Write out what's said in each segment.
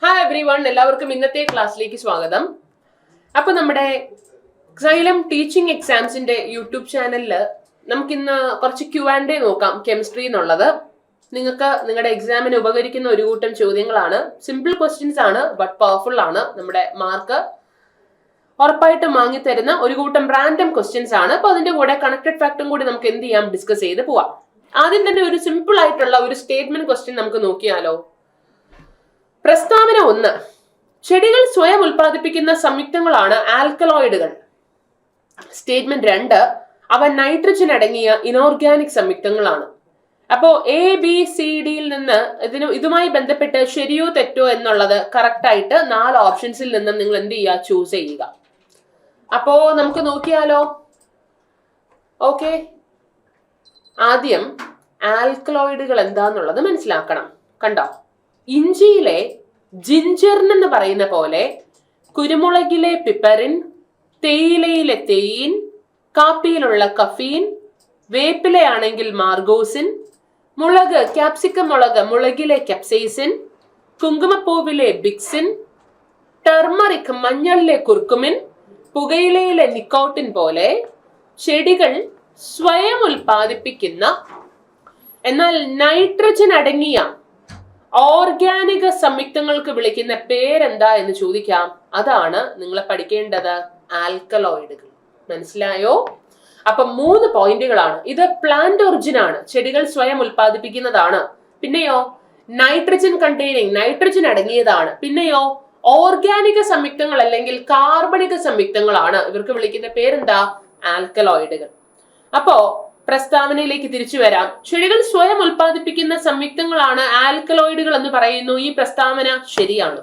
Hi every one, എല്ലാവർക്കും ഇന്നത്തെ ക്ലാസ്സിലേക്ക് സ്വാഗതം. അപ്പൊ നമ്മുടെ Xylem ടീച്ചിങ് എക്സാംസിന്റെ യൂട്യൂബ് ചാനലിൽ നമുക്കിന്ന് കുറച്ച് Q&A നോക്കാം. കെമിസ്ട്രി എന്നുള്ളത് നിങ്ങൾക്ക് നിങ്ങളുടെ എക്സാമിന് ഉപകരിക്കുന്ന ഒരു കൂട്ടം ചോദ്യങ്ങളാണ്. സിമ്പിൾ ക്വസ്റ്റ്യൻസ് ആണ്, ബട്ട് പവർഫുൾ ആണ്. നമ്മുടെ മാർക്ക് ഉറപ്പായിട്ടും വാങ്ങിത്തരുന്ന ഒരു കൂട്ടം റാൻഡം ക്വസ്റ്റ്യൻസ് ആണ്. അപ്പൊ അതിന്റെ കൂടെ കണക്റ്റഡ് ഫാക്ടും കൂടി നമുക്ക് എന്ത് ചെയ്യാം, ഡിസ്കസ് ചെയ്ത് പോവാം. ആദ്യം തന്നെ ഒരു സിമ്പിൾ ആയിട്ടുള്ള ഒരു സ്റ്റേറ്റ്മെന്റ് ക്വസ്റ്റ്യൻ നമുക്ക് നോക്കിയാലോ. പ്രസ്താവന 1, ചെടികൾ സ്വയം ഉൽപ്പാദിപ്പിക്കുന്ന സംയുക്തങ്ങളാണ് ആൽക്കലോയിഡുകൾ. സ്റ്റേറ്റ്മെന്റ് 2, അവ നൈട്രജൻ അടങ്ങിയ ഇനോർഗാനിക് സംയുക്തങ്ങളാണ്. അപ്പോ ABCDയിൽ നിന്ന് ഇതുമായി ബന്ധപ്പെട്ട് ശരിയോ തെറ്റോ എന്നുള്ളത് കറക്റ്റ് ആയിട്ട് 4 ഓപ്ഷൻസിൽ നിന്നും നിങ്ങൾ എന്ത് ചെയ്യുക, ചൂസ് ചെയ്യുക. അപ്പോ നമുക്ക് നോക്കിയാലോ. ഓക്കെ, ആദ്യം ആൽക്കലോയിഡുകൾ എന്താന്നുള്ളത് മനസ്സിലാക്കണം. കണ്ടോ, ഇഞ്ചിയിലെ ജിഞ്ചറിൻ എന്ന് പറയുന്ന പോലെ കുരുമുളകിലെ പിപ്പറിൻ, തേയിലയിലെ തെയിൻ, കാപ്പിയിലുള്ള കഫീൻ, വേപ്പിലയാണെങ്കിൽ മാർഗോസിൻ, മുളക് ക്യാപ്സിക്കം മുളകിലെ കെപ്സൈസിൻ, കുങ്കുമപ്പൂവിലെ ബിക്സിൻ, ടർമറിക് മഞ്ഞളിലെ കുർക്കുമിൻ, പുകയിലയിലെ നിക്കോട്ടിൻ പോലെ ചെടികൾ സ്വയം ഉൽപ്പാദിപ്പിക്കുന്ന എന്നാൽ നൈട്രജൻ അടങ്ങിയ ഓർഗാനിക സംയുക്തങ്ങൾക്ക് വിളിക്കുന്ന പേരെന്താ എന്ന് ചോദിക്കാം. അതാണ് നിങ്ങൾ പഠിക്കേണ്ടത്, ആൽക്കലോയിഡുകൾ. മനസ്സിലായോ? അപ്പൊ 3 പോയിന്റുകളാണ്. ഇത് പ്ലാന്റ് ഒറിജിൻ ആണ്, ചെടികൾ സ്വയം ഉൽപ്പാദിപ്പിക്കുന്നതാണ്. പിന്നെയോ നൈട്രജൻ കണ്ടെയ്നിങ്, നൈട്രജൻ അടങ്ങിയതാണ്. പിന്നെയോ ഓർഗാനിക സംയുക്തങ്ങൾ അല്ലെങ്കിൽ കാർബണിക സംയുക്തങ്ങളാണ്. ഇവർക്ക് വിളിക്കുന്ന പേരെന്താ, ആൽക്കലോയിഡുകൾ. അപ്പോ പ്രസ്താവനയിലേക്ക് തിരിച്ചു വരാം. ചെടികൾ സ്വയം ഉൽപ്പാദിപ്പിക്കുന്ന സംയുക്തങ്ങളാണ് ആൽക്കലോയിഡുകൾ എന്ന് പറയുന്നു. ഈ പ്രസ്താവന ശരിയാണ്.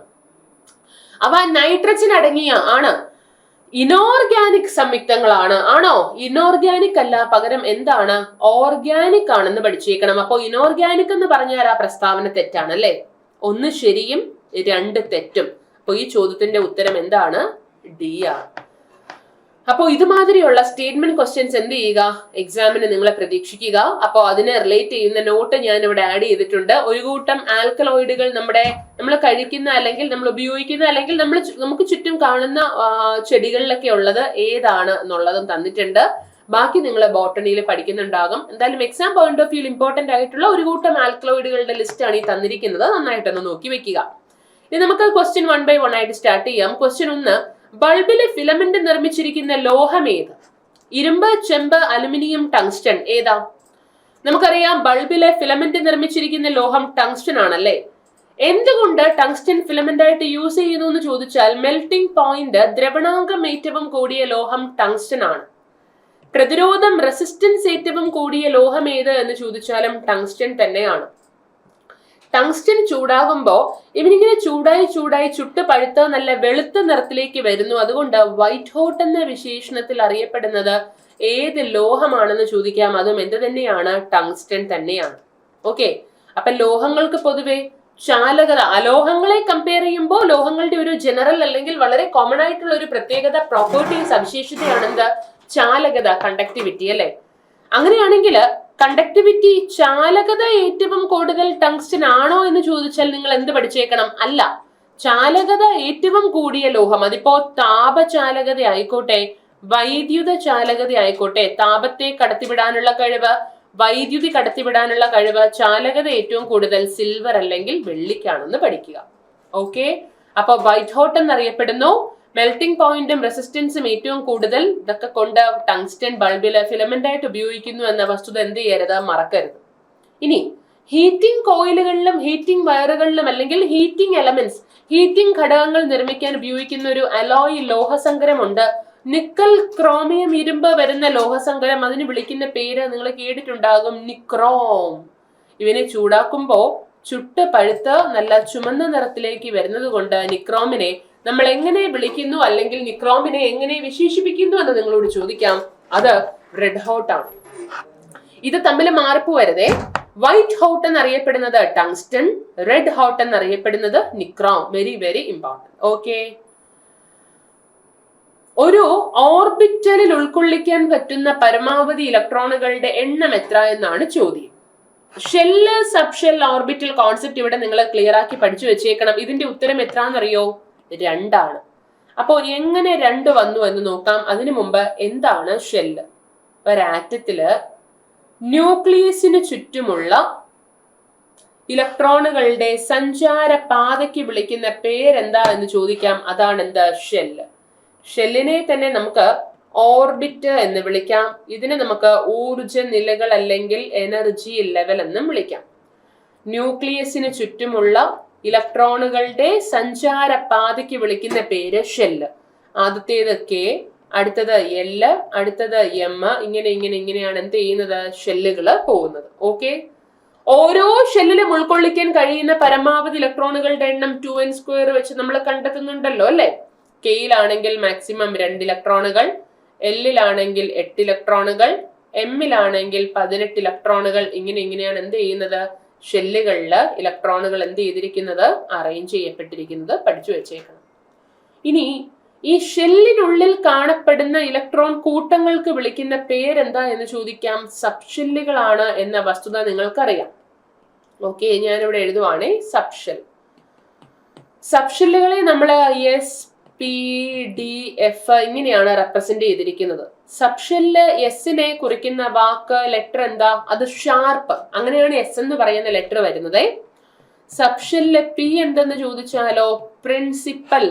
അവ നൈട്രജൻ അടങ്ങിയ ആണ്. ഇനോർഗാനിക് സംയുക്തങ്ങളാണ്. ആണോ? ഇനോർഗാനിക് അല്ല, പകരം എന്താണ്, ഓർഗാനിക് ആണെന്ന് പഠിച്ചേക്കണം. അപ്പോ ഇനോർഗാനിക് എന്ന് പറഞ്ഞാൽ ആ പ്രസ്താവന തെറ്റാണ് അല്ലേ. 1 ശരിയും 2 തെറ്റും. അപ്പൊ ഈ ചോദ്യത്തിന്റെ ഉത്തരം എന്താണ്, ഡി ആണ്. അപ്പോൾ ഇതുമാതിരിയുള്ള സ്റ്റേറ്റ്മെന്റ് ക്വസ്റ്റ്യൻസ് എന്ത് ചെയ്യുക, എക്സാമിന് നിങ്ങളെ പ്രതീക്ഷിക്കുക. അപ്പോൾ അതിനെ റിലേറ്റ് ചെയ്യുന്ന നോട്ട് ഞാൻ ഇവിടെ ആഡ് ചെയ്തിട്ടുണ്ട്. ഒരു കൂട്ടം ആൽക്കലോയിഡുകൾ നമ്മൾ കഴിക്കുന്ന അല്ലെങ്കിൽ നമ്മൾ ഉപയോഗിക്കുന്ന അല്ലെങ്കിൽ നമുക്ക് ചുറ്റും കാണുന്ന ചെടികളിലൊക്കെ ഉള്ളത് ഏതാണ് എന്നുള്ളതും തന്നിട്ടുണ്ട്. ബാക്കി നിങ്ങൾ ബോട്ടണിയിൽ പഠിക്കുന്നുണ്ടാകും. എന്തായാലും exam point of view important ആയിട്ടുള്ള ഒരു കൂട്ടം ആൽക്കലോയിഡുകളുടെ ലിസ്റ്റ് ആണ് ഈ തന്നിരിക്കുന്നത്. നന്നായിട്ടൊന്ന് നോക്കി വെക്കുക. ഇനി നമുക്ക് ക്വസ്റ്റ്യൻ 1 by 1 ആയിട്ട് സ്റ്റാർട്ട് ചെയ്യാം. ക്വസ്റ്റ്യൻ 1, ബൾബിലെ ഫിലമെന്റ് നിർമ്മിച്ചിരിക്കുന്ന ലോഹം ഏത്? ഇരുമ്പ്, ചെമ്പ്, അലുമിനിയം, ടങ്സ്റ്റൺ, ഏതാ? നമുക്കറിയാം ബൾബിലെ ഫിലമെന്റ് നിർമ്മിച്ചിരിക്കുന്ന ലോഹം ടങ്സ്റ്റൺ ആണല്ലേ. എന്തുകൊണ്ട് ടങ്സ്റ്റൺ ഫിലമെന്റ് ആയിട്ട് യൂസ് ചെയ്യുന്നു എന്ന് ചോദിച്ചാൽ, മെൽറ്റിംഗ് പോയിന്റ്, ദ്രവണാങ്കം ഏറ്റവും കൂടിയ ലോഹം ടങ്സ്റ്റൺ ആണ്. പ്രതിരോധം, റെസിസ്റ്റൻസ് ഏറ്റവും കൂടിയ ലോഹം ഏത് എന്ന് ചോദിച്ചാലും ടങ്സ്റ്റൺ തന്നെയാണ്. ടങ്സ്റ്റൺ ചൂടാകുമ്പോ ഇവനിങ്ങനെ ചൂടായി ചുട്ട് പഴുത്ത നല്ല വെളുത്ത നിറത്തിലേക്ക് വരുന്നു. അതുകൊണ്ട് വൈറ്റ് ഹോട്ട് എന്ന വിശേഷണത്തിൽ അറിയപ്പെടുന്നത് ഏത് ലോഹമാണെന്ന് ചോദിക്കാം. അതും എന്ത് തന്നെയാണ്, ടങ്സ്റ്റൺ തന്നെയാണ്. ഓക്കെ, അപ്പൊ ലോഹങ്ങൾക്ക് പൊതുവെ ചാലകത, അലോഹങ്ങളെ കമ്പയർ ചെയ്യുമ്പോൾ ലോഹങ്ങളുടെ ഒരു ജനറൽ അല്ലെങ്കിൽ വളരെ കോമൺ ആയിട്ടുള്ള ഒരു പ്രത്യേകത, പ്രോപ്പർട്ടി, സവിശേഷതയാണ് എന്ത്, ചാലകത, കണ്ടക്ടിവിറ്റി അല്ലെ. അങ്ങനെയാണെങ്കിൽ കണ്ടക്ടിവിറ്റി, ചാലകത ഏറ്റവും കൂടുതൽ ടങ്സ്റ്റൺ ആണോ എന്ന് ചോദിച്ചാൽ നിങ്ങൾ എന്ത് പഠിച്ചേക്കണം? അല്ല, ചാലകത ഏറ്റവും കൂടിയ ലോഹം, അതിപ്പോ താപചാലകത ആയിക്കോട്ടെ, വൈദ്യുത ചാലകത ആയിക്കോട്ടെ, താപത്തെ കടത്തിവിടാനുള്ള കഴിവ്, വൈദ്യുതി കടത്തിവിടാനുള്ള കഴിവ്, ചാലകത ഏറ്റവും കൂടുതൽ സിൽവർ അല്ലെങ്കിൽ വെള്ളിക്കാണെന്ന് പഠിക്കുക. ഓക്കെ, അപ്പൊ വൈറ്റ് ഹോട്ട് എന്നറിയപ്പെടുന്നു. മെൽറ്റിംഗ് പോയിന്റും റെസിസ്റ്റൻസും ഏറ്റവും കൂടുതൽ, ഇതൊക്കെ കൊണ്ട് ടങ്സ്റ്റൺ ബൾബില് ഫിലമെന്റ് ആയിട്ട് ഉപയോഗിക്കുന്നു എന്ന വസ്തുത എന്ത് ചെയ്യരുത്, മറക്കരുത്. ഇനി ഹീറ്റിംഗ് കോയിലുകളിലും ഹീറ്റിംഗ് വയറുകളിലും അല്ലെങ്കിൽ ഹീറ്റിംഗ് എലമെന്റ്സ്, ഹീറ്റിംഗ് ഘടകങ്ങൾ നിർമ്മിക്കാൻ ഉപയോഗിക്കുന്ന ഒരു അലോയ് ലോഹസങ്കരമുണ്ട്. നിക്കൽ, ക്രോമിയം, ഇരുമ്പ് വരുന്ന ലോഹസങ്കരം. അതിന് വിളിക്കുന്ന പേര് നിങ്ങൾ കേട്ടിട്ടുണ്ടാകും, നിക്രോം. ഇവനെ ചൂടാക്കുമ്പോ ചുട്ട് പഴുത്ത് നല്ല ചുമന്ന നിറത്തിലേക്ക് വരുന്നത് കൊണ്ട് നിക്രോമിനെ നമ്മൾ എങ്ങനെ വിളിക്കുന്നു അല്ലെങ്കിൽ നിക്രോമിനെ എങ്ങനെ വിശേഷിപ്പിക്കുന്നു എന്ന് നിങ്ങളോട് ചോദിക്കാം. അത് റെഡ് ഹോട്ട് ആണ്. ഇത് തമ്മിൽ മാറിപ്പോവരുതേ. വൈറ്റ് ഹോട്ട് എന്നറിയപ്പെടുന്നത് ടങ്സ്റ്റൺ, റെഡ് ഹോട്ട് എന്നറിയപ്പെടുന്നത് nichrome. Very very important. Okay, ഒരു ഓർബിറ്റലിൽ ഉൾക്കൊള്ളിക്കാൻ പറ്റുന്ന പരമാവധി ഇലക്ട്രോണുകളുടെ എണ്ണം എത്ര എന്നാണ് ചോദ്യം. Shell sub shell orbital concept ഇവിടെ നിങ്ങൾ ക്ലിയർ ആക്കി പഠിച്ചു വെച്ചേക്കണം. ഇതിന്റെ ഉത്തരം എത്രാന്നറിയോ? 2 അപ്പോ എങ്ങനെ 2 വന്നു എന്ന് നോക്കാം. അതിനു മുമ്പ് എന്താണ് ഷെല്ല്? ഒരാറ്റത്തില് ന്യൂക്ലിയസിന് ചുറ്റുമുള്ള ഇലക്ട്രോണുകളുടെ സഞ്ചാര പാതയ്ക്ക് വിളിക്കുന്ന പേരെന്താ എന്ന് ചോദിക്കാം. അതാണ് എന്താ? ഷെല്ല്. ഷെല്ലിനെ തന്നെ നമുക്ക് ഓർബിറ്റ് എന്ന് വിളിക്കാം. ഇതിനെ നമുക്ക് ഊർജ നിലകൾ അല്ലെങ്കിൽ എനർജി ലെവൽ എന്നും വിളിക്കാം. ന്യൂക്ലിയസിന് ചുറ്റുമുള്ള ഇലക്ട്രോണുകളുടെ സഞ്ചാര പാതയ്ക്ക് വിളിക്കുന്ന പേര് ഷെല്ല്. ആദ്യത്തേത് കെ, അടുത്തത് എൽ, അടുത്തത് എം. ഇങ്ങനെയാണ് എന്ത് ചെയ്യുന്നത്? ഷെല്ലുകൾ പോകുന്നത്. ഓക്കെ. ഓരോ ഷെല്ലിലും ഉൾക്കൊള്ളിക്കാൻ കഴിയുന്ന പരമാവധി ഇലക്ട്രോണുകളുടെ എണ്ണം 2n² വെച്ച് നമ്മൾ കണ്ടെത്തുന്നുണ്ടല്ലോ അല്ലെ. കെയിലാണെങ്കിൽ മാക്സിമം 2 ഇലക്ട്രോണുകൾ, എല്ലിലാണെങ്കിൽ 8 ഇലക്ട്രോണുകൾ, എമ്മിലാണെങ്കിൽ 18 ഇലക്ട്രോണുകൾ. ഇങ്ങനെയാണ് എന്ത് ചെയ്യുന്നത്? ഷെല്ലുകളില് ഇലക്ട്രോണുകൾ എന്ത് ചെയ്തിരിക്കുന്നത്? അറേഞ്ച് ചെയ്യപ്പെട്ടിരിക്കുന്നത് പഠിച്ചു വെച്ചേക്കണം. ഇനി ഈ ഷെല്ലിനുള്ളിൽ കാണപ്പെടുന്ന ഇലക്ട്രോൺ കൂട്ടങ്ങൾക്ക് വിളിക്കുന്ന പേരെന്താ എന്ന് ചോദിക്കാം. സബ് ഷെല്ലുകളാണ് എന്ന വസ്തുത നിങ്ങൾക്കറിയാം. ഓക്കെ, ഞാനിവിടെ എഴുതുവാണേ സബ് ഷെൽ. സബ് ഷെല്ലുകളെ നമ്മൾ എസ്, പി, ഡി, എഫ് ഇങ്ങനെയാണ് റെപ്രസെന്റ് ചെയ്തിരിക്കുന്നത്. സബ് ഷെല്ല് എസിനെ കുറിക്കുന്ന വാക്ക് ലെറ്റർ എന്താ? അത് ഷാർപ്പ്. അങ്ങനെയാണ് എസ് എന്ന് പറയുന്ന ലെറ്റർ വരുന്നത്. സബ് ഷെല്ല് പി എന്തെന്ന് ചോദിച്ചാലോ? പ്രിൻസിപ്പൽ.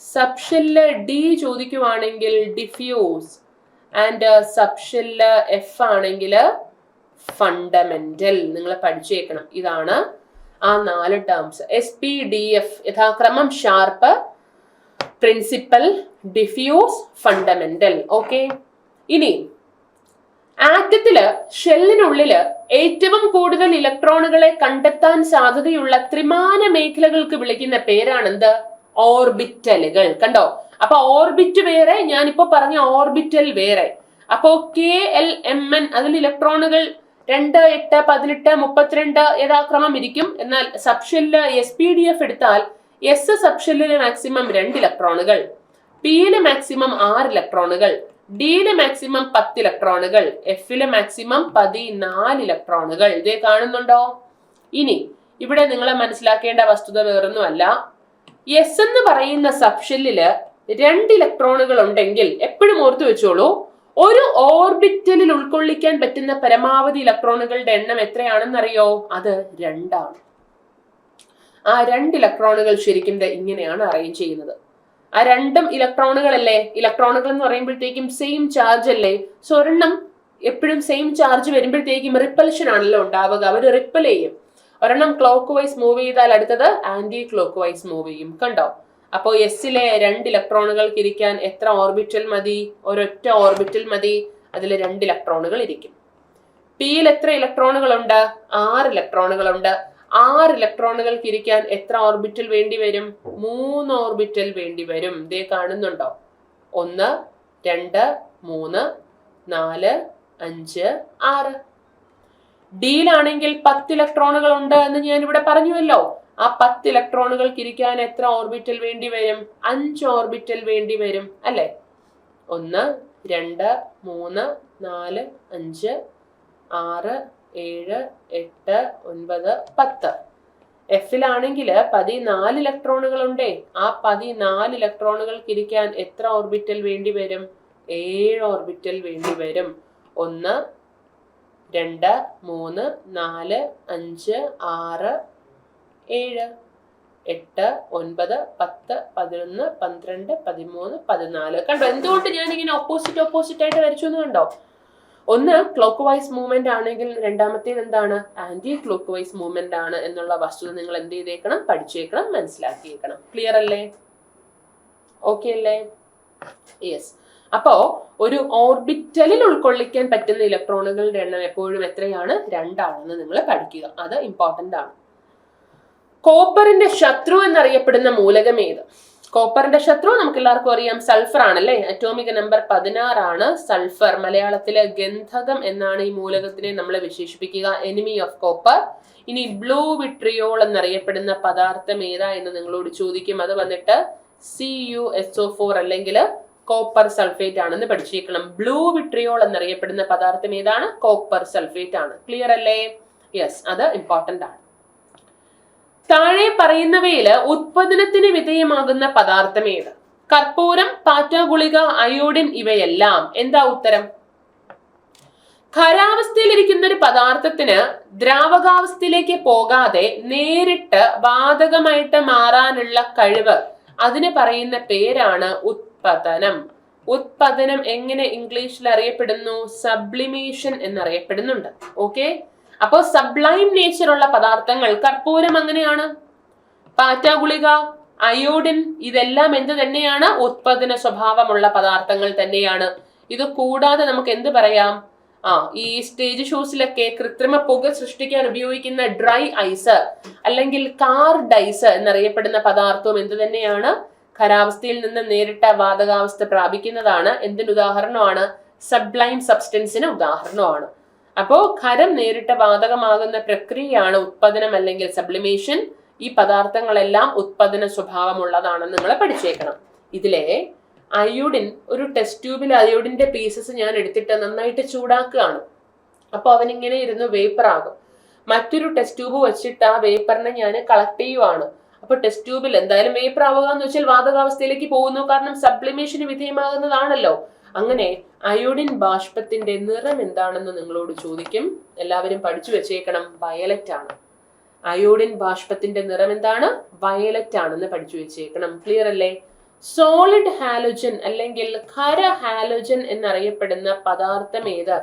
സബ് ഷെല്ല് ഡി ചോദിക്കുവാണെങ്കിൽ diffuse. And sub shell F ആണെങ്കിൽ ഫണ്ടമെന്റൽ. നിങ്ങൾ പഠിച്ചേക്കണം. ഇതാണ് ആ 4 terms. S, P, D, F യഥാക്രമം sharp, principal, diffuse, fundamental. Okay. ഇനി ആറ്റത്തില് ഷെല്ലിനുള്ളില് ഏറ്റവും കൂടുതൽ ഇലക്ട്രോണുകളെ കണ്ടെത്താൻ സാധ്യതയുള്ള ത്രിമാന മേഖലകൾക്ക് വിളിക്കുന്ന പേരാണെന്ത്? ഓർബിറ്റലുകൾ. കണ്ടോ? അപ്പൊ ഓർബിറ്റ് വേറെ, ഞാനിപ്പോ പറഞ്ഞ ഓർബിറ്റൽ വേറെ. അപ്പോ കെ, എൽ, എം, എൻ അതിൽ ഇലക്ട്രോണുകൾ 2, 8, 18, 32 യഥാക്രമം ഇരിക്കും. എന്നാൽ sub shell S, P, D, F എടുത്താൽ എസ് സബ് ഷെല്ലിന് മാക്സിമം 2 ഇലക്ട്രോണുകൾ, പിയില് മാക്സിമം 6 ഇലക്ട്രോണുകൾ, ഡിയില് മാക്സിമം 10 ഇലക്ട്രോണുകൾ, എഫില് മാക്സിമം 14 ഇലക്ട്രോണുകൾ. ഇതേ കാണുന്നുണ്ടോ? ഇനി ഇവിടെ നിങ്ങൾ മനസ്സിലാക്കേണ്ട വസ്തുത വേറൊന്നുമല്ല. എസ് എന്ന് പറയുന്ന സബ് ഷെല്ലില് 2 ഇലക്ട്രോണുകൾ ഉണ്ടെങ്കിൽ എപ്പോഴും ഓർത്തു വെച്ചോളൂ, ഒരു ഓർബിറ്റലിൽ ഉൾക്കൊള്ളിക്കാൻ പറ്റുന്ന പരമാവധി ഇലക്ട്രോണുകളുടെ എണ്ണം എത്രയാണെന്നറിയോ? അത് 2 ആണ്. ആ 2 ഇലക്ട്രോണുകൾ ശരിക്കും ഇങ്ങനെയാണ് അറേഞ്ച് ചെയ്യുന്നത്. ആ 2 ഇലക്ട്രോണുകളല്ലേ? ഇലക്ട്രോണുകൾ എന്ന് പറയുമ്പോഴത്തേക്കും സെയിം ചാർജ് അല്ലേ? സോ ഒരെണ്ണം എപ്പോഴും സെയിം ചാർജ് വരുമ്പോഴത്തേക്കും റിപ്പൽഷൻ ആണല്ലോ ഉണ്ടാവുക. അവർ റിപ്പൽ ചെയ്യും. ഒരെണ്ണം ക്ലോക്ക് വൈസ് മൂവ് ചെയ്താൽ അടുത്തത് ആന്റി ക്ലോക്ക് വൈസ് മൂവ് ചെയ്യും. കണ്ടോ? അപ്പോ എസിലെ 2 ഇലക്ട്രോണുകൾക്ക് ഇരിക്കാൻ എത്ര ഓർബിറ്റൽ മതി? ഒരൊറ്റ ഓർബിറ്റൽ മതി. അതിൽ 2 ഇലക്ട്രോണുകൾ ഇരിക്കും. പിയിൽ എത്ര ഇലക്ട്രോണുകൾ ഉണ്ട്? 6 ഇലക്ട്രോണുകൾ ഉണ്ട്. 6 ഇലക്ട്രോണുകൾക്ക് ഇരിക്കാൻ എത്ര ഓർബിറ്റൽ വേണ്ടി വരും? 3 ഓർബിറ്റൽ വേണ്ടി വരും. ഇതേ കാണുന്നുണ്ടോ? 1, 2, 3, 4, 5, 6. ഡിയിലാണെങ്കിൽ 10 ഇലക്ട്രോണുകൾ ഉണ്ട് എന്ന് ഞാൻ ഇവിടെ പറഞ്ഞുവല്ലോ. ആ 10 ഇലക്ട്രോണുകൾക്ക് ഇരിക്കാൻ എത്ര ഓർബിറ്റൽ വേണ്ടി വരും? 5 ഓർബിറ്റൽ വേണ്ടി വരും അല്ലെ? 1, 2, 3, 4, 5, 6, 7, 8, 9, 10. എഫിലാണെങ്കിൽ 14 ഇലക്ട്രോണുകൾ ഉണ്ടേ. ആ 14 ഇലക്ട്രോണുകൾക്ക് ഇരിക്കാൻ എത്ര ഓർബിറ്റൽ വേണ്ടി വരും? 7 ഓർബിറ്റൽ വേണ്ടി വരും. 1, 2, 3, 4, 5, 6, 7, 8, 9, 10, 11, 12, 13, 14. കണ്ടോ? എന്തുകൊണ്ട് ഞാൻ ഇങ്ങനെ ഓപ്പോസിറ്റ് ആയിട്ട് വരച്ചു എന്ന് കണ്ടോ? ഒന്ന് ക്ലോക്ക് വൈസ് മൂവ്മെന്റ് ആണെങ്കിൽ രണ്ടാമത്തേത് എന്താണ്? ആന്റി ക്ലോക്ക് വൈസ് മൂവ്മെന്റ് ആണ് എന്നുള്ള വസ്തുത നിങ്ങൾ എന്ത് ചെയ്തേക്കണം? പഠിച്ചേക്കണം, മനസ്സിലാക്കിയേക്കണം. ക്ലിയർ അല്ലേ? ഓക്കെ അല്ലേ? യെസ്. അപ്പോ ഒരു ഓർബിറ്റലിൽ ഉൾക്കൊള്ളിക്കാൻ പറ്റുന്ന ഇലക്ട്രോണുകളുടെ എണ്ണം എപ്പോഴും എത്രയാണ്? 2 ആണെന്ന് നിങ്ങൾ പഠിക്കുക. അത് ഇമ്പോർട്ടന്റ് ആണ്. കോപ്പറിന്റെ ശത്രു എന്നറിയപ്പെടുന്ന മൂലകം ഏത്? കോപ്പറിന്റെ ശത്രു നമുക്ക് എല്ലാവർക്കും അറിയാം, സൾഫർ ആണല്ലേ. അറ്റോമിക് നമ്പർ 16 ആണ് സൾഫർ. മലയാളത്തിലെ ഗന്ധകം എന്നാണ് ഈ മൂലകത്തിനെ നമ്മൾ വിശേഷിപ്പിക്കുക. Enemy of copper. ഇനി ബ്ലൂ വിട്രിയോൾ എന്നറിയപ്പെടുന്ന പദാർത്ഥം ഏതാ എന്ന് നിങ്ങളോട് ചോദിക്കും. അത് വന്നിട്ട് CuSO4 അല്ലെങ്കിൽ കോപ്പർ സൾഫേറ്റ് ആണെന്ന് പഠിച്ചേക്കണം. ബ്ലൂ വിട്രിയോൾ എന്നറിയപ്പെടുന്ന പദാർത്ഥം ഏതാണ്? കോപ്പർ സൾഫേറ്റ് ആണ്. ക്ലിയർ അല്ലേ? യെസ്, അത് ഇമ്പോർട്ടന്റ് ആണ്. താഴെ പറയുന്നവയില് ഉത്പാദനത്തിന് വിധേയമാകുന്ന പദാർത്ഥം ഏത്? കർപ്പൂരം, പാറ്റ ഗുളിക, അയോഡിൻ ഇവയെല്ലാം. എന്താ ഉത്തരം? ഖരാവസ്ഥയിലിരിക്കുന്ന ഒരു പദാർത്ഥത്തിന് ദ്രാവകാവസ്ഥയിലേക്ക് പോകാതെ നേരിട്ട് വാതകമായിട്ട് മാറാനുള്ള കഴിവ്, അതിന് പറയുന്ന പേരാണ് ഉത്പതനം. ഉത്പതനം എങ്ങനെ ഇംഗ്ലീഷിൽ അറിയപ്പെടുന്നു? സബ്ലിമേഷൻ എന്നറിയപ്പെടുന്നുണ്ട്. ഓക്കെ, അപ്പോ സബ്ലൈം നേച്ചർ ഉള്ള പദാർത്ഥങ്ങൾ, കർപ്പൂരം അങ്ങനെയാണ്, പാറ്റ ഗുളിക, അയോഡിൻ ഇതെല്ലാം എന്ത് തന്നെയാണ്? ഉത്പതന സ്വഭാവമുള്ള പദാർത്ഥങ്ങൾ തന്നെയാണ്. ഇത് കൂടാതെ നമുക്ക് എന്ത് പറയാം? ഈ സ്റ്റേജ് ഷോസിലൊക്കെ കൃത്രിമ പുക സൃഷ്ടിക്കാൻ ഉപയോഗിക്കുന്ന ഡ്രൈ ഐസ് അല്ലെങ്കിൽ കാർഡ് ഐസ് എന്നറിയപ്പെടുന്ന പദാർത്ഥവും എന്ത് തന്നെയാണ്? ഖരാവസ്ഥയിൽ നിന്ന് നേരിട്ട വാതകാവസ്ഥ പ്രാപിക്കുന്നതാണ്. എന്തിന് ഉദാഹരണമാണ്? സബ്ലൈം സബ്സ്റ്റൻസിന് ഉദാഹരണമാണ്. അപ്പോ ഖരം നേരിട്ട് വാതകമാകുന്ന പ്രക്രിയയാണ് ഉത്പതനം അല്ലെങ്കിൽ സബ്ലിമേഷൻ. ഈ പദാർത്ഥങ്ങളെല്ലാം ഉത്പതന സ്വഭാവമുള്ളതാണെന്ന് നിങ്ങൾ പഠിച്ചേക്കണം. ഇതിലെ അയോഡിൻ, ഒരു ടെസ്റ്റ് ട്യൂബിൽ അയോഡിന്റെ പീസസ് ഞാൻ എടുത്തിട്ട് നന്നായിട്ട് ചൂടാക്കുകയാണ്. അപ്പൊ അവനിങ്ങനെ ഇരുന്ന് വേപ്പർ ആകും. മറ്റൊരു ടെസ്റ്റ് ട്യൂബ് വെച്ചിട്ട് ആ വേപ്പറിനെ ഞാൻ കളക്ട് ചെയ്യുവാണ്. അപ്പൊ ടെസ്റ്റ് ട്യൂബിൽ എന്തായാലും വേപ്പർ ആവുക എന്ന് വെച്ചാൽ വാതകാവസ്ഥയിലേക്ക് പോകുന്നു, കാരണം സബ്ലിമേഷന് വിധേയമാകുന്നതാണല്ലോ. അങ്ങനെ അയോഡിൻ ബാഷ്പത്തിന്റെ നിറം എന്താണെന്ന് നിങ്ങളോട് ചോദിക്കും. എല്ലാവരും പഠിച്ചു വെച്ചേക്കണം, വയലറ്റ് ആണ്. അയോഡിൻ ബാഷ്പത്തിന്റെ നിറം എന്താണ്? വയലറ്റ് ആണെന്ന് പഠിച്ചു വെച്ചേക്കണം. ക്ലിയർ അല്ലേ? സോളിഡ് ഹാലോജൻ അല്ലെങ്കിൽ ഖര ഹാലോജൻ എന്നറിയപ്പെടുന്ന പദാർത്ഥം ഏത്?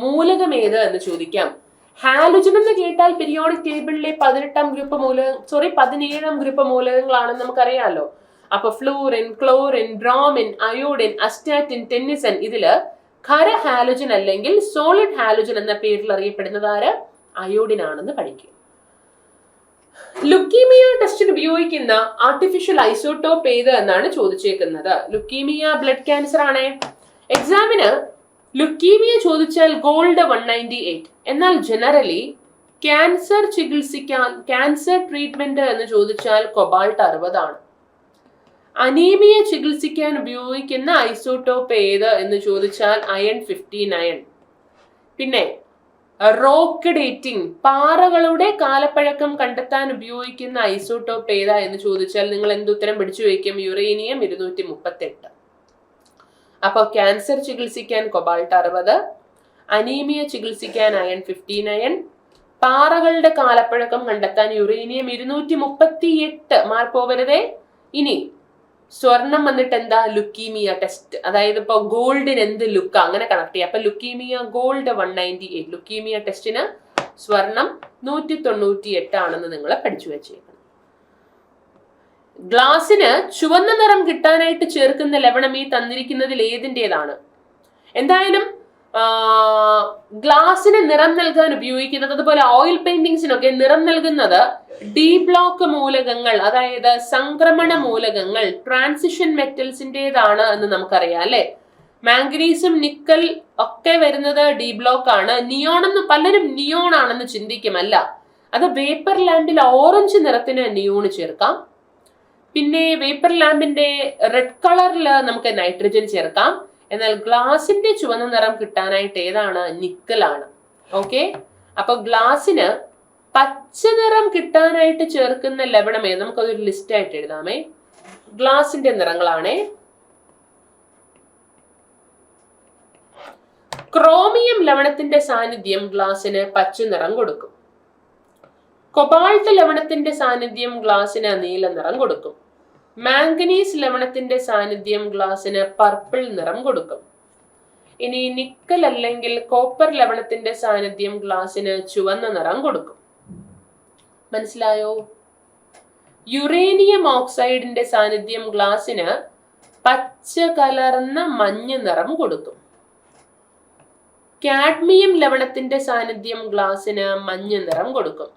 മൂലകം ഏത് എന്ന് ചോദിക്കാം. ഹാലോജൻ എന്ന് കേട്ടാൽ പീരിയോഡിക് ടേബിളിലെ 17ാം ഗ്രൂപ്പ് മൂലകങ്ങളാണെന്ന് നമുക്കറിയാലോ. അപ്പൊ fluorine, chlorine, bromine, iodine, astatine, Tennyson, ഇതില് ഖര ഹാലോജൻ അല്ലെങ്കിൽ സോളിഡ് ഹാലോജൻ എന്ന പേരിൽ അറിയപ്പെടുന്നത് ആര്? അയോഡിൻ ആണെന്ന് പഠിക്കും. ലുക്കീമിയ ടെസ്റ്റിന് ഉപയോഗിക്കുന്ന ആർട്ടിഫിഷ്യൽ ഐസോട്ടോപ്പ് ഏത് എന്നാണ് ചോദിച്ചേക്കുന്നത്. ലുക്കീമിയ ബ്ലഡ് ക്യാൻസർ ആണ്. എക്സാമിന് ലുക്കീമിയ ചോദിച്ചാൽ ഗോൾഡ് 198. എന്നാൽ ജനറലി ക്യാൻസർ ചികിത്സിക്കാൻ, ക്യാൻസർ ട്രീറ്റ്മെന്റ് എന്ന് ചോദിച്ചാൽ കൊബാൾട്ട് 60 ആണ്. അനീമിയ ചികിത്സിക്കാൻ ഉപയോഗിക്കുന്ന ഐസോട്ടോപ്പ് ഏത് എന്ന് ചോദിച്ചാൽ അയൺ 59. പിന്നെ റോക്ക് ഡേറ്റിംഗ്, പാറകളുടെ കാലപ്പഴക്കം കണ്ടെത്താൻ ഉപയോഗിക്കുന്ന ഐസോട്ടോപ്പ് ഏതാ എന്ന് ചോദിച്ചാൽ നിങ്ങൾ എന്തുത്തരം പിടിച്ചു വയ്ക്കും? യുറേനിയം 238. അപ്പൊ ക്യാൻസർ ചികിത്സിക്കാൻ കൊബാൾട്ട് 60, അനീമിയ ചികിത്സിക്കാൻ അയൺ 59, പാറകളുടെ കാലപ്പഴക്കം കണ്ടെത്താൻ യുറേനിയം 238. മാർക്ക് പോവരുതേ. ഇനി സ്വർണം വന്നിട്ട് എന്താ? Leukaemia test. അതായത് ഇപ്പൊ ഗോൾഡിന് എന്ത് ലുക്ക, അങ്ങനെ കണക്ട് ചെയ്യാം. അപ്പൊ ലുക്കീമിയ ഗോൾഡ് 198. ലുക്കീമിയ ടെസ്റ്റിന് സ്വർണം 198 ആണെന്ന് നിങ്ങൾ പഠിച്ചു വെച്ചേക്കണം. ഗ്ലാസിന് ചുവന്ന നിറം കിട്ടാനായിട്ട് ചേർക്കുന്ന ലവണം ഈ തന്നിരിക്കുന്നതിൽ ഏതിൻ്റെതാണ്? എന്തായാലും ഗ്ലാസിന് നിറം നൽകാൻ ഉപയോഗിക്കുന്നത്, അതുപോലെ ഓയിൽ പെയിന്റിങ്സിനൊക്കെ നിറം നൽകുന്നത് ഡി ബ്ലോക്ക് മൂലകങ്ങൾ, അതായത് സംക്രമണ മൂലകങ്ങൾ, ട്രാൻസിഷൻ മെറ്റൽസിൻ്റെതാണ് എന്ന് നമുക്കറിയാം അല്ലെ. മാംഗനീസും നിക്കൽ ഒക്കെ വരുന്നത് ഡി ബ്ലോക്ക് ആണ്. നിയോൺ എന്ന് പലരും നിയോൺ ആണെന്ന് ചിന്തിക്കുമല്ല, അത് വേപ്പർ ലാമ്പിൽ ഓറഞ്ച് നിറത്തിന് നിയോൺ ചേർക്കാം. പിന്നെ വേപ്പർ ലാമ്പിന്റെ റെഡ് കളറിൽ നമുക്ക് നൈട്രജൻ ചേർക്കാം. എന്നാൽ ഗ്ലാസിന്റെ ചുവന്ന നിറം കിട്ടാനായിട്ട് ഏതാണ്? നിക്കലാണ്. ഓക്കെ, അപ്പൊ ഗ്ലാസിന് പച്ച നിറം കിട്ടാനായിട്ട് ചേർക്കുന്ന ലവണമേ, നമുക്കതൊരു ലിസ്റ്റ് ആയിട്ട് എഴുതാമേ. ഗ്ലാസിന്റെ നിറങ്ങളാണേ. ക്രോമിയം ലവണത്തിന്റെ സാന്നിധ്യം ഗ്ലാസിന് പച്ച നിറം കൊടുക്കും. കൊബാൾട്ട് ലവണത്തിന്റെ സാന്നിധ്യം ഗ്ലാസിന് നീല നിറം കൊടുക്കും. മാംഗനീസ് ലവണത്തിന്റെ സാന്നിധ്യം ഗ്ലാസിന് പർപ്പിൾ നിറം കൊടുക്കും. ഇനി നിക്കൽ അല്ലെങ്കിൽ കോപ്പർ ലവണത്തിന്റെ സാന്നിധ്യം ഗ്ലാസിന് ചുവന്ന നിറം കൊടുക്കും. മനസ്സിലായോ? യുറേനിയം ഓക്സൈഡിന്റെ സാന്നിധ്യം ഗ്ലാസിന് പച്ച കലർന്ന മഞ്ഞ നിറം കൊടുക്കും. കാഡ്മിയം ലവണത്തിന്റെ സാന്നിധ്യം ഗ്ലാസിന് മഞ്ഞ നിറം കൊടുക്കും.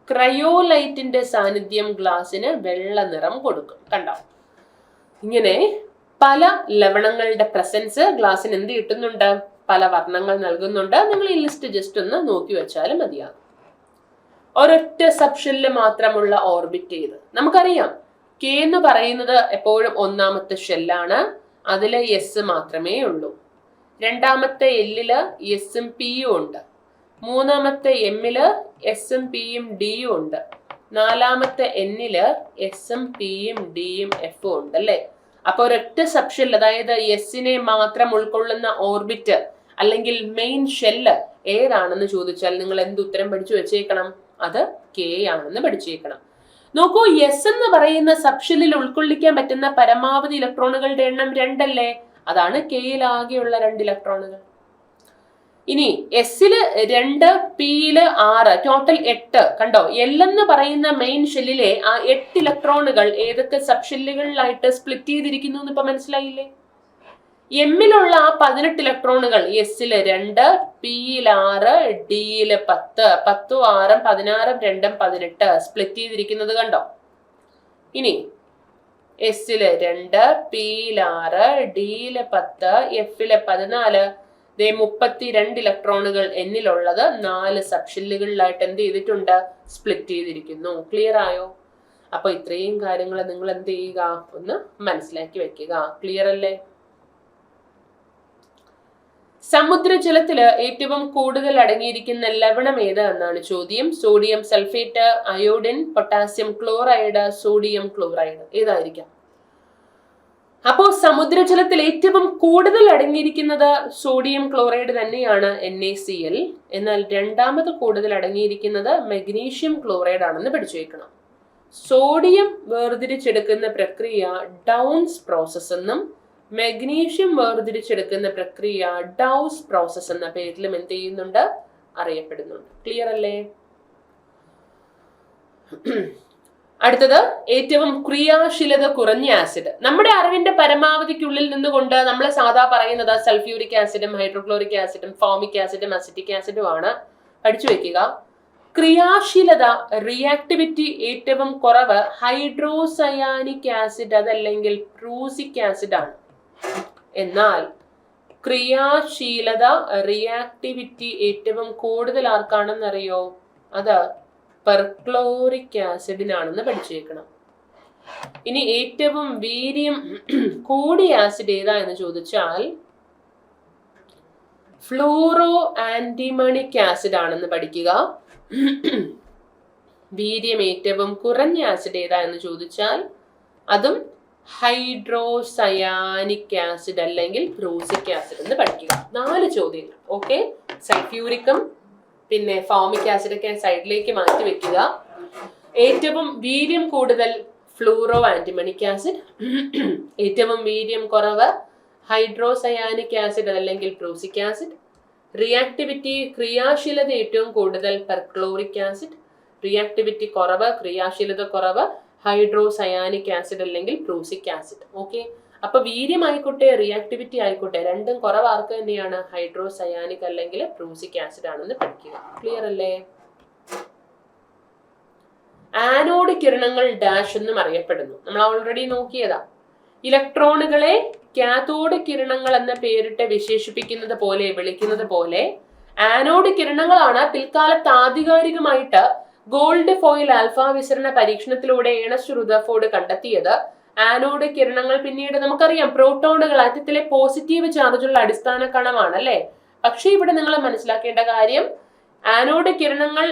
ക്രയോലൈറ്റിന്റെ സാന്നിധ്യം ഗ്ലാസിന് വെള്ള നിറം കൊടുക്കും. കണ്ടോ? ഇങ്ങനെ പല ലവണങ്ങളുടെ പ്രസൻസ് ഗ്ലാസിന് എന്ത് കിട്ടുന്നുണ്ട്? പല വർണ്ണങ്ങൾ നൽകുന്നുണ്ട്. നിങ്ങൾ ഈ ലിസ്റ്റ് ജസ്റ്റ് ഒന്ന് നോക്കി വെച്ചാലും മതിയാകും. ഒരൊറ്റ സബ്ഷെല്ല് മാത്രമുള്ള ഓർബിറ്റ് ചെയ്ത് നമുക്കറിയാം. കെ എന്ന് പറയുന്നത് എപ്പോഴും ഒന്നാമത്തെ ഷെല്ലാണ്, അതില് എസ് മാത്രമേ ഉള്ളൂ. രണ്ടാമത്തെ എല്ലില് എസും പിയും ഉണ്ട്. മൂന്നാമത്തെ എമ്മില് എസും പിയും ഡിയും ഉണ്ട്. നാലാമത്തെ എന്നില് എസും പിയും ഡിയും എഫും ഉണ്ട് അല്ലെ. അപ്പൊ ഒരൊറ്റ സബ്ഷെൽ, അതായത് എസിനെ മാത്രം ഉൾക്കൊള്ളുന്ന ഓർബിറ്റ് അല്ലെങ്കിൽ മെയിൻ ഷെല്ല് ഏതാണെന്ന് ചോദിച്ചാൽ നിങ്ങൾ എന്ത് ഉത്തരം പഠിച്ചു വെച്ചേക്കണം? അത് കെ ആണെന്ന് പഠിച്ചേക്കണം. നോക്കൂ, എസ് എന്ന് പറയുന്ന സബ്ഷെല്ലിൽ ഉൾക്കൊള്ളിക്കാൻ പറ്റുന്ന പരമാവധി ഇലക്ട്രോണുകളുടെ എണ്ണം 2 അല്ലേ? അതാണ് കെയിൽ ആകെയുള്ള 2 ഇലക്ട്രോണുകൾ. ഇനി എസില് 2, പിയില് 6, ടോട്ടൽ 8. കണ്ടോ, എൽ എന്ന് പറയുന്ന മെയിൻ ഷെല്ലിലെ ആ 8 ഇലക്ട്രോണുകൾ ഏതൊക്കെ സബ്ഷെല്ലുകളിലായിട്ട് സ്പ്ലിറ്റ് ചെയ്തിരിക്കുന്നു എന്ന് ഇപ്പൊ മനസ്സിലായില്ലേ? എമ്മിലുള്ള ആ 18 ഇലക്ട്രോണുകൾ എസില് 2, പിയില് 6, ഡിയില് 10, 10, 6, 16, 2, 18 സ്പ്ലിറ്റ് ചെയ്തിരിക്കുന്നത് കണ്ടോ. ഇനി എസില് 2, പിയില് 6, ഡിയില് 10, എഫില് 14, 32 ഇലക്ട്രോണുകൾ എന്നിലുള്ളത് 4 സബ്ഷെല്ലുകളിലായിട്ട് എന്ത് ചെയ്തിട്ടുണ്ട്? സ്പ്ലിറ്റ് ചെയ്തിരിക്കുന്നു. ക്ലിയർ ആയോ? അപ്പൊ ഇത്രയും കാര്യങ്ങൾ നിങ്ങൾ എന്ത് ചെയ്യുക? ഒന്ന് മനസ്സിലാക്കി വെക്കുക. ക്ലിയർ അല്ലേ? സമുദ്രജലത്തില് ഏറ്റവും കൂടുതൽ അടങ്ങിയിരിക്കുന്ന ലവണം ഏത് എന്നാണ് ചോദ്യം. Sodium sulphate, iodine, potassium chloride, sodium chloride ഏതായിരിക്കാം? അപ്പോ സമുദ്രജലത്തിൽ ഏറ്റവും കൂടുതൽ അടങ്ങിയിരിക്കുന്നത് സോഡിയം ക്ലോറൈഡ് തന്നെയാണ്, NaCl. എന്നാൽ രണ്ടാമത് കൂടുതൽ അടങ്ങിയിരിക്കുന്നത് മഗ്നീഷ്യം ക്ലോറൈഡ് ആണെന്ന് പഠിച്ചു വെക്കണം. സോഡിയം വേർതിരിച്ചെടുക്കുന്ന പ്രക്രിയ ഡൗൺസ് പ്രോസസ് എന്നും മഗ്നീഷ്യം വേർതിരിച്ചെടുക്കുന്ന പ്രക്രിയ ഡൗസ് പ്രോസസ് എന്ന പേരിലും എന്ത് ചെയ്യുന്നുണ്ട്? അറിയപ്പെടുന്നുണ്ട്. ക്ലിയർ അല്ലേ? അടുത്തത് ഏറ്റവും ക്രിയാശീലത കുറഞ്ഞ ആസിഡ്. നമ്മുടെ അറിവിന്റെ പരമാവധിക്കുള്ളിൽ നിന്നുകൊണ്ട് നമ്മൾ സാധാ പറയുന്നത് സൾഫ്യൂരിക് ആസിഡും ഹൈഡ്രോക്ലോറിക് ആസിഡും ഫോമിക് ആസിഡും അസിറ്റിക് ആസിഡും ആണ്. പഠിച്ചു വെക്കുക. ക്രിയാശീലത, റിയാക്ടിവിറ്റി ഏറ്റവും കുറവ് ഹൈഡ്രോസയാനിക് ആസിഡ് അതല്ലെങ്കിൽ പ്രൂസിക് ആസിഡ് ആണ്. എന്നാൽ ക്രിയാശീലത, റിയാക്ടിവിറ്റി ഏറ്റവും കൂടുതൽ ആർക്കാണെന്നറിയോ? അത് പെർക്ലോറിക് ആസിഡിനാണെന്ന് പഠിച്ചേക്കണം. ഇനി ഏറ്റവും വീര്യം കൂടിയ ആസിഡ് ഏതാ എന്ന് ചോദിച്ചാൽ ഫ്ലൂറോ ആന്റിമണിക് ആസിഡ് ആണെന്ന് പഠിക്കുക. വീര്യം ഏറ്റവും കുറഞ്ഞ ആസിഡ് ഏതാ എന്ന് ചോദിച്ചാൽ അതും ഹൈഡ്രോസയാനിക് ആസിഡ് അല്ലെങ്കിൽ പ്രൂസിക് ആസിഡ് എന്ന് പഠിക്കുക. 4 ചോദ്യങ്ങൾ. ഓക്കെ, സൾഫ്യൂരിക്കും പിന്നെ ഫോമിക് ആസിഡ് ഒക്കെ സൈഡിലേക്ക് മാറ്റി വെക്കുക. ഏറ്റവും വീര്യം കൂടുതൽ ഫ്ലൂറോ ആന്റിമണിക് ആസിഡ്, ഏറ്റവും വീര്യം കുറവ് ഹൈഡ്രോസയാനിക് ആസിഡ് അല്ലെങ്കിൽ പ്രൂസിക് ആസിഡ്. റിയാക്ടിവിറ്റി, ക്രിയാശീലത ഏറ്റവും കൂടുതൽ പെർക്ലോറിക് ആസിഡ്, റിയാക്ടിവിറ്റി കുറവ്, ക്രിയാശീലത കുറവ് ഹൈഡ്രോസയാനിക് ആസിഡ് അല്ലെങ്കിൽ പ്രൂസിക് ആസിഡ്. ഓക്കെ, അപ്പൊ വീര്യമായിക്കോട്ടെ റിയാക്ടിവിറ്റി ആയിക്കോട്ടെ രണ്ടും കുറവ് ആർക്ക് തന്നെയാണ്? ഹൈഡ്രോസയാനിക് അല്ലെങ്കിൽ പ്രൂസിക് ആസിഡ് ആണെന്ന് പഠിക്കുക. ക്ലിയർ അല്ലേ? ആനോഡ് കിരണങ്ങൾ ഡാഷ് എന്നും അറിയപ്പെടുന്നു. നമ്മൾ ഓൾറെഡി നോക്കിയതാ. ഇലക്ട്രോണുകളെ കാഥോഡ് കിരണങ്ങൾ എന്ന പേരിട്ട് വിശേഷിപ്പിക്കുന്നത് പോലെ, വിളിക്കുന്നത് പോലെ ആനോഡ് കിരണങ്ങളാണ് പിൽക്കാലത്ത് ആധികാരികമായിട്ട് ഗോൾഡ് ഫോയിൽ ആൽഫ വിസരണ പരീക്ഷണത്തിലൂടെ ഏണസ്റ്റ് റുദർഫോർഡ് കണ്ടെത്തിയത്. ആനോഡ് കിരണങ്ങൾ പിന്നീട് നമുക്കറിയാം പ്രോട്ടോണുകൾ, ആറ്റത്തിലെ പോസിറ്റീവ് ചാർജുള്ള അടിസ്ഥാന കണമാണ് അല്ലെ. പക്ഷെ ഇവിടെ നിങ്ങൾ മനസ്സിലാക്കേണ്ട കാര്യം, ആനോഡ് കിരണങ്ങൾ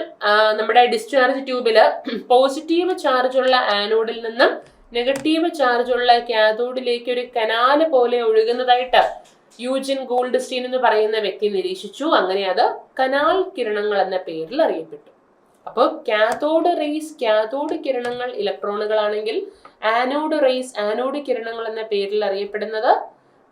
നമ്മുടെ ഡിസ്ചാർജ് ട്യൂബില് പോസിറ്റീവ് ചാർജുള്ള ആനോഡിൽ നിന്നും നെഗറ്റീവ് ചാർജുള്ള കാഥോഡിലേക്ക് ഒരു കനാല് പോലെ ഒഴുകുന്നതായിട്ട് യൂജിൻ ഗോൾഡ്സ്റ്റീൻ എന്ന് പറയുന്ന വ്യക്തി നിരീക്ഷിച്ചു. അങ്ങനെ അത് കനാൽ കിരണങ്ങൾ എന്ന പേരിൽ അറിയപ്പെട്ടു. അപ്പോൾ കാഥോഡ് റേസ് കാഥോഡ് കിരണങ്ങൾ ഇലക്ട്രോണുകളാണെങ്കിൽ ആനോഡ് റേസ് ആനോഡ് കിരണങ്ങൾ എന്ന പേരിൽ അറിയപ്പെടുന്നത്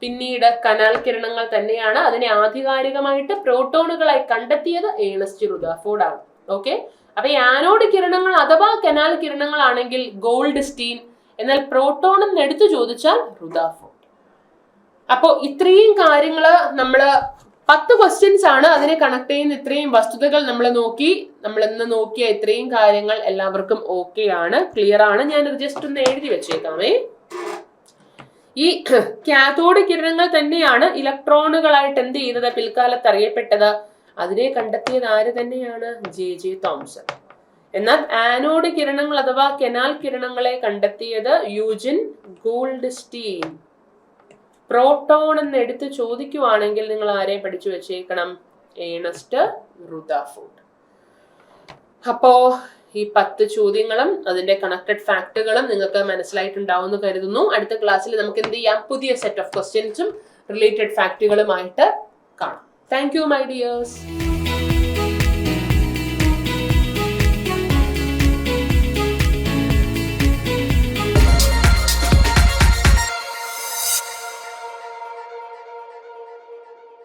പിന്നീട് കനാൽ കിരണങ്ങൾ തന്നെയാണ്. അതിനെ ആധികാരികമായിട്ട് പ്രോട്ടോണുകളായി കണ്ടെത്തിയത് ഏണസ്റ്റ് റുദർഫോർഡ് ആണ്. ഓക്കെ, അപ്പൊ ഈ ആനോഡ് കിരണങ്ങൾ അഥവാ കനാൽ കിരണങ്ങളാണെങ്കിൽ ഗോൾഡ്സ്റ്റീൻ, എന്നാൽ പ്രോട്ടോൺ എന്ന് എടുത്തു ചോദിച്ചാൽ റുദർഫോർഡ്. അപ്പോ ഇത്രയും കാര്യങ്ങള് നമ്മള് 10 ക്വസ്റ്റ്യൻസ് ആണ്. അതിനെ കണക്ട് ചെയ്യുന്ന ഇത്രയും വസ്തുതകൾ നമ്മൾ നോക്കി. നമ്മൾ ഇന്ന് നോക്കിയ ഇത്രയും കാര്യങ്ങൾ എല്ലാവർക്കും ഓക്കെ ആണ്, ക്ലിയർ ആണ്. ഞാനത് ജസ്റ്റ് ഒന്ന് എഴുതി വെച്ചേക്കാമേ. ഈ കാഥോഡ് കിരണങ്ങൾ തന്നെയാണ് ഇലക്ട്രോണുകളായിട്ട് എന്ത് ചെയ്തത്? പിൽക്കാലത്ത് അറിയപ്പെട്ടത്. അതിനെ കണ്ടെത്തിയത് ആര് തന്നെയാണ്? J Thomson. എന്നാൽ ആനോഡ് കിരണങ്ങൾ അഥവാ കനാൽ കിരണങ്ങളെ കണ്ടെത്തിയത് യൂജിൻ ഗോൾഡ്സ്റ്റീൻ. പ്രോട്ടോൺ എന്ന് എടുത്ത് ചോദിക്കുവാണെങ്കിൽ നിങ്ങൾ ആരെ പഠിച്ചു വെച്ചേക്കണം? Ernest Rutherford. അപ്പോ ഈ 10 ചോദ്യങ്ങളും അതിന്റെ കണക്റ്റഡ് ഫാക്ടുകളും നിങ്ങൾക്ക് മനസ്സിലായിട്ടുണ്ടാവുമെന്ന് കരുതുന്നു. അടുത്ത ക്ലാസ്സിൽ നമുക്ക് എന്ത് ചെയ്യാം, പുതിയ സെറ്റ് ഓഫ് ക്വസ്റ്റ്യൻസും റിലേറ്റഡ് ഫാക്ടുകളുമായിട്ട് കാണാം. Thank you my dears.